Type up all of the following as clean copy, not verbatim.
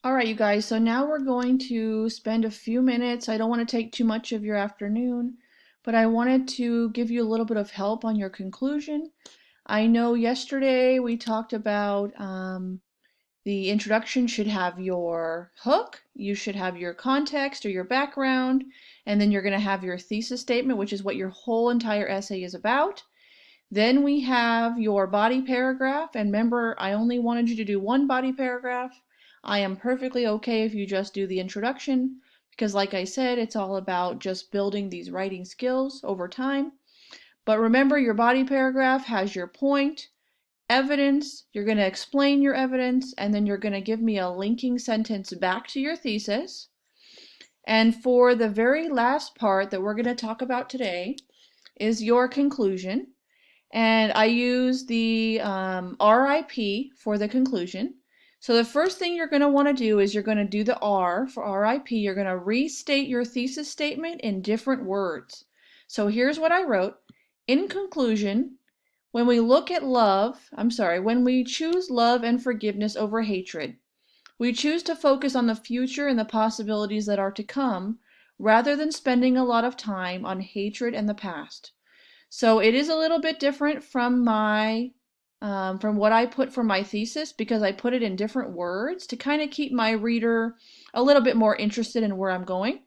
All right, you guys, so now we're going to spend a few minutes. I don't want to take too much of your afternoon, but I wanted to give you a little bit of help on your conclusion. I know yesterday we talked about the introduction should have your hook, you should have your context or your background, and then you're going to have your thesis statement, which is what your whole entire essay is about. Then we have your body paragraph, and remember, I only wanted you to do one body paragraph. I am perfectly okay if you just do the introduction, because like I said, it's all about just building these writing skills over time. But remember, your body paragraph has your point, evidence, you're going to explain your evidence, and then you're going to give me a linking sentence back to your thesis. And for the very last part that we're going to talk about today is your conclusion. And I use the RIP for the conclusion. So the first thing you're going to want to do is you're going to do the R for RIP. You're going to restate your thesis statement in different words. So here's what I wrote. In conclusion, when we look at when we choose love and forgiveness over hatred, we choose to focus on the future and the possibilities that are to come, rather than spending a lot of time on hatred and the past. So it is a little bit different from from what I put for my thesis, because I put it in different words to kind of keep my reader a little bit more interested in where I'm going.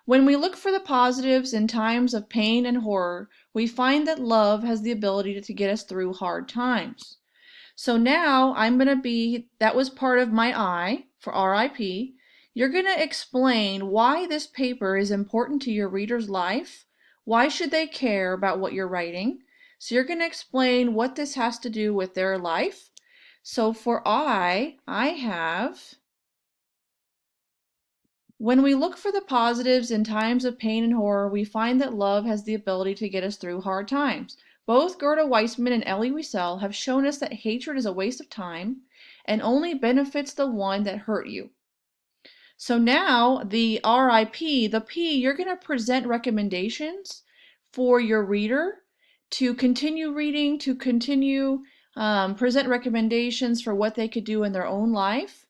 When we look for the positives in times of pain and horror, we find that love has the ability to get us through hard times. So now that was part of my I for RIP. You're going to explain why this paper is important to your reader's life. Why should they care about what you're writing? So you're going to explain what this has to do with their life. So for I have, when we look for the positives in times of pain and horror, we find that love has the ability to get us through hard times. Both Gerda Weissman and Elie Wiesel have shown us that hatred is a waste of time and only benefits the one that hurt you. So now the RIP, the P, you're going to present recommendations for your reader to continue reading, to continue present recommendations for what they could do in their own life.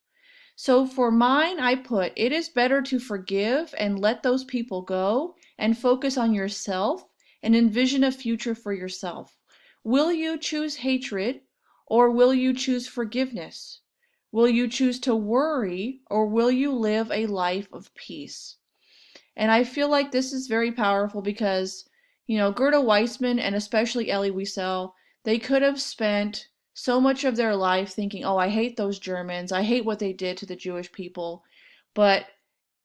So for mine, I put, it is better to forgive and let those people go and focus on yourself and envision a future for yourself. Will you choose hatred or will you choose forgiveness? Will you choose to worry or will you live a life of peace? And I feel like this is very powerful because, Gerda Weissman and especially Elie Wiesel, they could have spent so much of their life thinking, oh, I hate those Germans. I hate what they did to the Jewish people. But,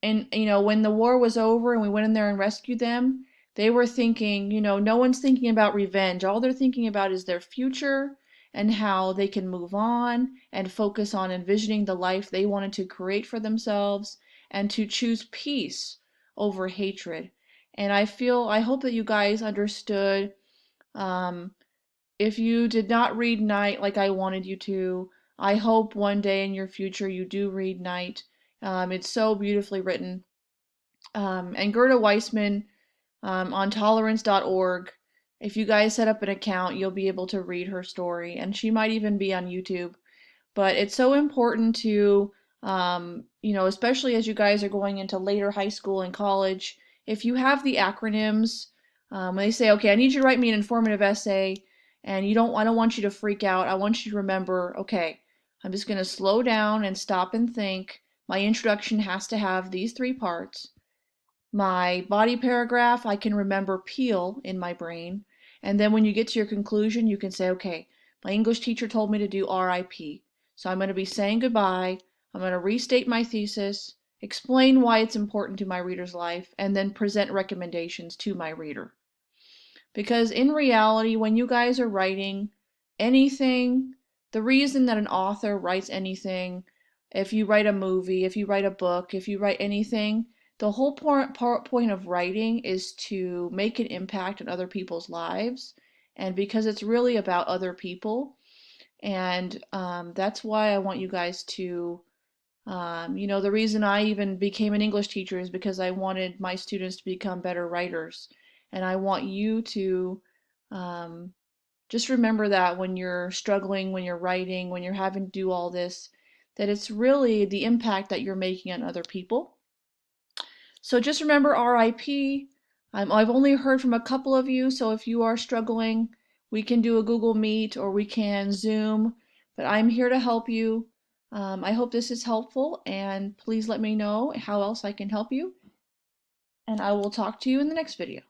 when the war was over and we went in there and rescued them, they were thinking, no one's thinking about revenge. All they're thinking about is their future and how they can move on and focus on envisioning the life they wanted to create for themselves and to choose peace over hatred. And I hope that you guys understood. Um, if you did not read Night like I wanted you to, I hope one day in your future you do read Night. It's so beautifully written. And Gerda Weissman on tolerance.org, if you guys set up an account, you'll be able to read her story. And she might even be on YouTube. But it's so important to, especially as you guys are going into later high school and college, if you have the acronyms, when they say, okay, I need you to write me an informative essay, and I don't want you to freak out. I want you to remember, okay, I'm just going to slow down and stop and think. My introduction has to have these three parts. My body paragraph, I can remember Peel in my brain. And then when you get to your conclusion, you can say, okay, my English teacher told me to do RIP. So I'm going to be saying goodbye. I'm going to restate my thesis, explain why it's important to my reader's life, and then present recommendations to my reader. Because in reality, when you guys are writing anything, the reason that an author writes anything, if you write a movie, if you write a book, if you write anything, the whole point of writing is to make an impact on other people's lives. And because it's really about other people. And that's why I want you guys to, the reason I even became an English teacher is because I wanted my students to become better writers. And I want you to um, just remember that when you're struggling, when you're writing, when you're having to do all this, that it's really the impact that you're making on other people. So just remember RIP. I've only heard from a couple of you, so if you are struggling, we can do a Google Meet or we can Zoom, but I'm here to help you. I hope this is helpful, and please let me know how else I can help you, and I will talk to you in the next video.